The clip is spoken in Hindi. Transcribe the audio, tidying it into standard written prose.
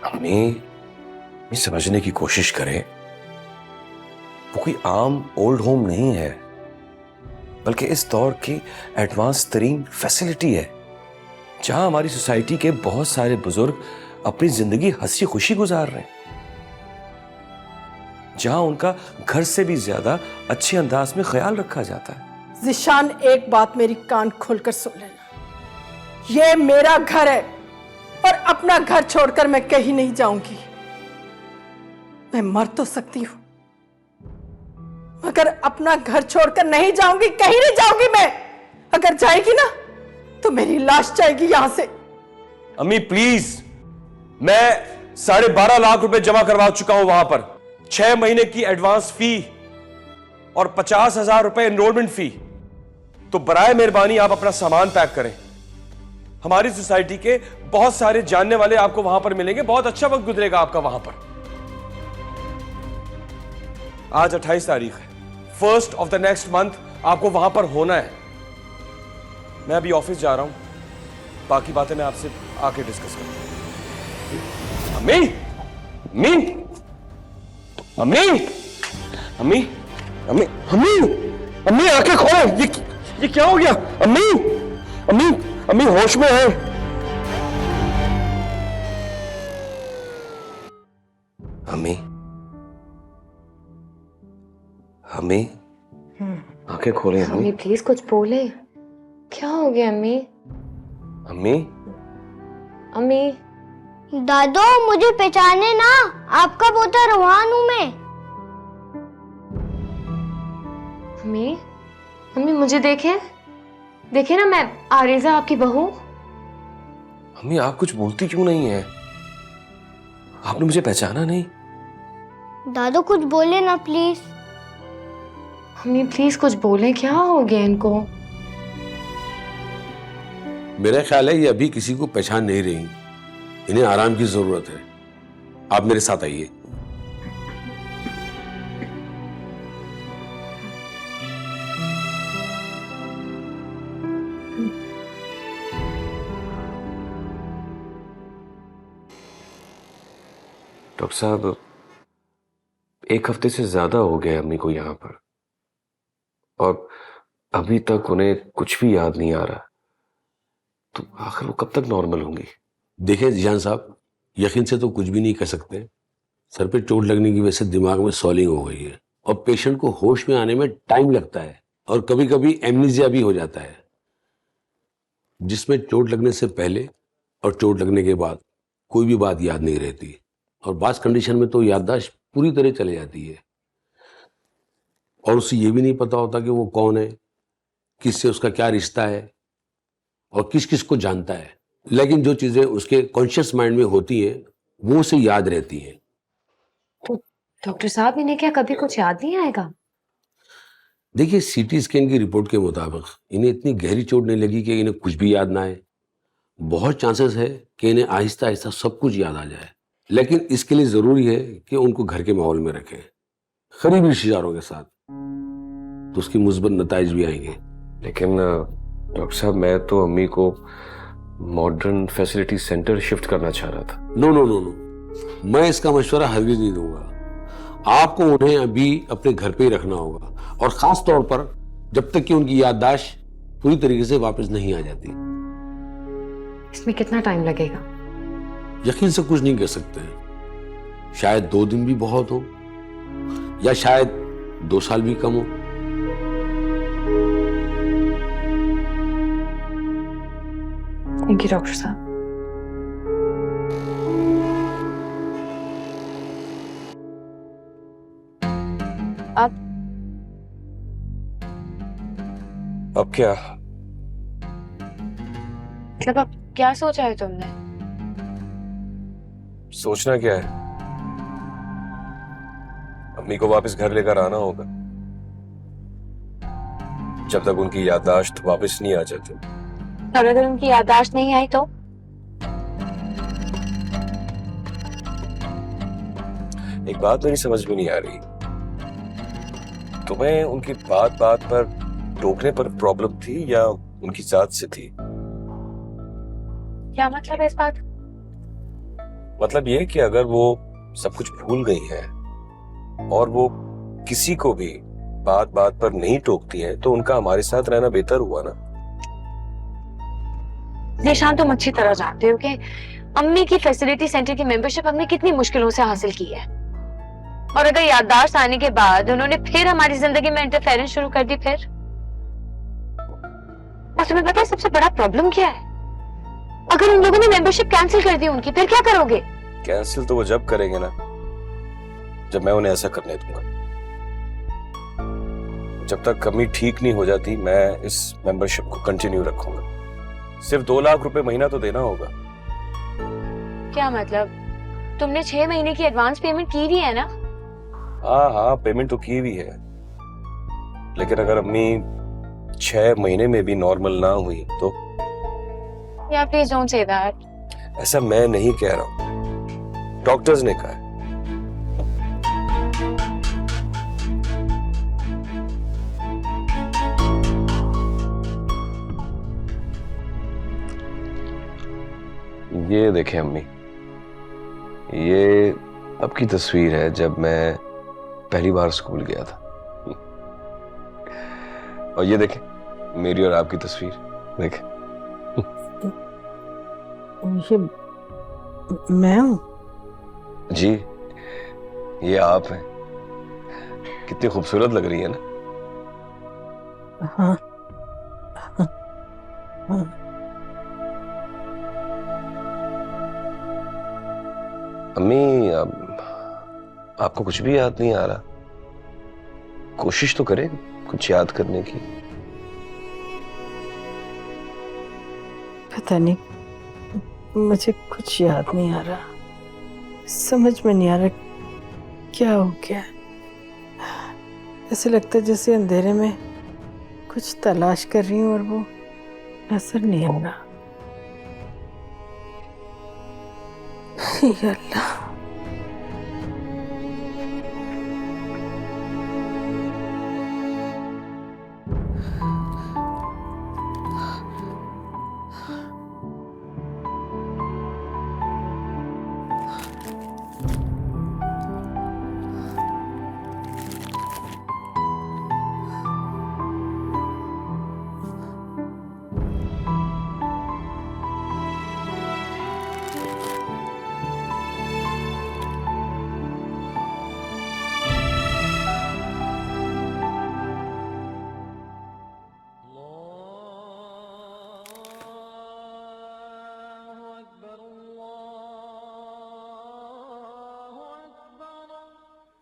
अम्मी समझने की कोशिश करें, वो कोई आम ओल्ड होम नहीं है, बल्कि इस दौर की एडवांस तरीन फैसिलिटी है, जहां हमारी सोसाइटी के बहुत सारे बुजुर्ग अपनी जिंदगी हंसी खुशी गुजार रहे हैं, जहां उनका घर से भी ज्यादा अच्छे अंदाज में ख्याल रखा जाता है। ज़िशान, एक बात मेरी कान खोलकर सुन लेना, ये मेरा घर है और अपना घर छोड़कर मैं कहीं नहीं जाऊंगी। मैं मर तो सकती हूं, मगर अपना घर छोड़कर नहीं जाऊंगी, कहीं नहीं जाऊंगी मैं। अगर जाएगी ना तो मेरी लाश जाएगी यहां से। अम्मी प्लीज, मैं 12.5 लाख रुपए जमा करवा चुका हूं वहां पर, 6 महीने की एडवांस फी और 50,000 रुपए एनरोलमेंट फी। तो बराए मेहरबानी आप अपना सामान पैक करें। हमारी सोसाइटी के बहुत सारे जानने वाले आपको वहां पर मिलेंगे, बहुत अच्छा वक्त गुजरेगा आपका वहां पर। आज 28 तारीख है, 1st of the next month आपको वहां पर होना है। मैं अभी ऑफिस जा रहा हूं, बाकी बातें मैं आपसे आके डिस्कस करूंगा। अम्मी, अम्मी, अम्मी, अम्मी, अम्मी, अम्मी, अम्मी आंखें खोलो। ये क्या हो गया? अम्मी, अम्मी, अम्मी होश में है? अम्मी, अम्मी, आंखें खोले अम्मी। अम्मी प्लीज कुछ बोले, क्या हो गया अम्मी? अम्मी, अम्मी, दादो मुझे पहचाने ना, आपका पोता रोहान हूं मैं। अम्मी, अम्मी मुझे देखे, देखे ना, मैं आरिज़ा आपकी बहू। अम्मी आप कुछ बोलती क्यों नहीं है? आपने मुझे पहचाना नहीं? दादो कुछ बोले ना प्लीज। अम्मी प्लीज कुछ बोले, क्या हो गया इनको? मेरा ख्याल है ये अभी किसी को पहचान नहीं रही, इन्हें आराम की जरूरत है। आप मेरे साथ आइए। डॉक्टर साहब, 1 हफ्ते से ज्यादा हो गया अम्मी को यहाँ पर, और अभी तक उन्हें कुछ भी याद नहीं आ रहा। तो आखिर वो कब तक नॉर्मल होंगी? देखिए जिशान साहब, यकीन से तो कुछ भी नहीं कह सकते। सर पे चोट लगने की वजह से दिमाग में सॉलिंग हो गई है और पेशेंट को होश में आने में टाइम लगता है, और कभी कभी एमनीजिया भी हो जाता है, जिसमें चोट लगने से पहले और चोट लगने के बाद कोई भी बात याद नहीं रहती, और बास कंडीशन में तो याददाश्त पूरी तरह चली जाती है, और उसे ये भी नहीं पता होता कि वो कौन है, किससे उसका क्या रिश्ता है और किस किस को जानता है। लेकिन जो चीजें उसके कॉन्शियस माइंड में होती हैं वो उसे याद रहती हैं। तो डॉक्टर साहब, इन्हें क्या कभी कुछ याद नहीं आएगा? देखिए, सीटी स्कैन की रिपोर्ट के मुताबिक इन्हें इतनी गहरी चोट नहीं लगी कि इन्हें कुछ भी याद ना आए। बहुत चांसेस है कि इन्हें आहिस्ता आहिस्ता सब कुछ याद आ जाए, लेकिन इसके लिए जरूरी है कि उनको घर के माहौल में रखें, करीबी रिश्तेदारों के साथ, तो उसकी मुस्बत नताइज भी आएंगे। लेकिन डॉक्टर साहब, मैं तो अम्मी को मॉडर्न फैसिलिटी सेंटर शिफ्ट करना चाह रहा था। नो नो नो नो, मैं इसका मशवरा हरगिज नहीं दूंगा। आपको उन्हें अभी अपने घर पे ही रखना होगा, और खास तौर पर जब तक कि उनकी याददाश्त पूरी तरीके से वापस नहीं आ जाती। इसमें कितना टाइम लगेगा? यकीन से कुछ नहीं कह सकते हैं, शायद 2 दिन भी बहुत हो, या शायद 2 साल भी कम हो। थैंक यू डॉक्टर साहब। अब क्या? मतलब अब क्या सोचा है तुमने? सोचना क्या है? अम्मी को वापस घर लेकर आना होगा, जब तक उनकी याददाश्त वापस नहीं आ जाती। और अगर उनकी याददाश्त नहीं आई तो? एक बात मेरी समझ में नहीं आ रही, तुम्हें उनकी बात बात पर टोकने पर प्रॉब्लम थी या उनकी जात से थी? क्या मतलब है इस बात? मतलब ये कि अगर वो सब कुछ भूल गई है और वो किसी को भी बात बात पर नहीं टोकती है तो उनका हमारे साथ रहना बेहतर हुआ ना। निशान, तुम अच्छी तरह जानते हो कि अम्मी की फैसिलिटी सेंटर की मेंबरशिप हमने कितनी मुश्किलों से हासिल की है, और अगर याददाश्त आने के बाद उन्होंने फिर हमारी जिंदगी में इंटरफेरेंस शुरू कर दी फिर। और तुम्हें पता है सबसे बड़ा प्रॉब्लम क्या है? अगर उन लोगों ने मेंबरशिप कैंसिल कर दी उनकी, फिर क्या करोगे? कैंसिल तो वो जब करेंगे ना जब मैं उन्हें ऐसा करने दूंगा। जब तक कमी ठीक नहीं हो जाती मैं इस मेंबरशिप को कंटिन्यू रखूंगा। सिर्फ 2 लाख रुपए महीना तो देना होगा। क्या मतलब? तुमने 6 महीने की एडवांस पेमेंट की हुई है ना? हाँ हाँ, पेमेंट तो की हुई है, लेकिन अगर अम्मी 6 महीने में भी नॉर्मल ना हुई तो? या प्लीज डोंट से दैट। ऐसा मैं नहीं कह रहा हूं, डॉक्टर्स ने कहा है। ये देखें अम्मी, ये अब की तस्वीर है जब मैं पहली बार स्कूल गया था। और ये देखें मेरी और आपकी तस्वीर, देखें। ये मैं हूं? जी, ये आप हैं। कितनी खूबसूरत लग रही है ना। हाँ हाँ, हाँ। अम्मी, आपको कुछ भी याद नहीं आ रहा? कोशिश तो करें कुछ याद करने की। पता नहीं, मुझे कुछ याद नहीं आ रहा, समझ में नहीं आ रहा क्या हो गया। ऐसे लगता है जैसे अंधेरे में कुछ तलाश कर रही हूँ और वो नजर नहीं आ रहा। या अल्लाह।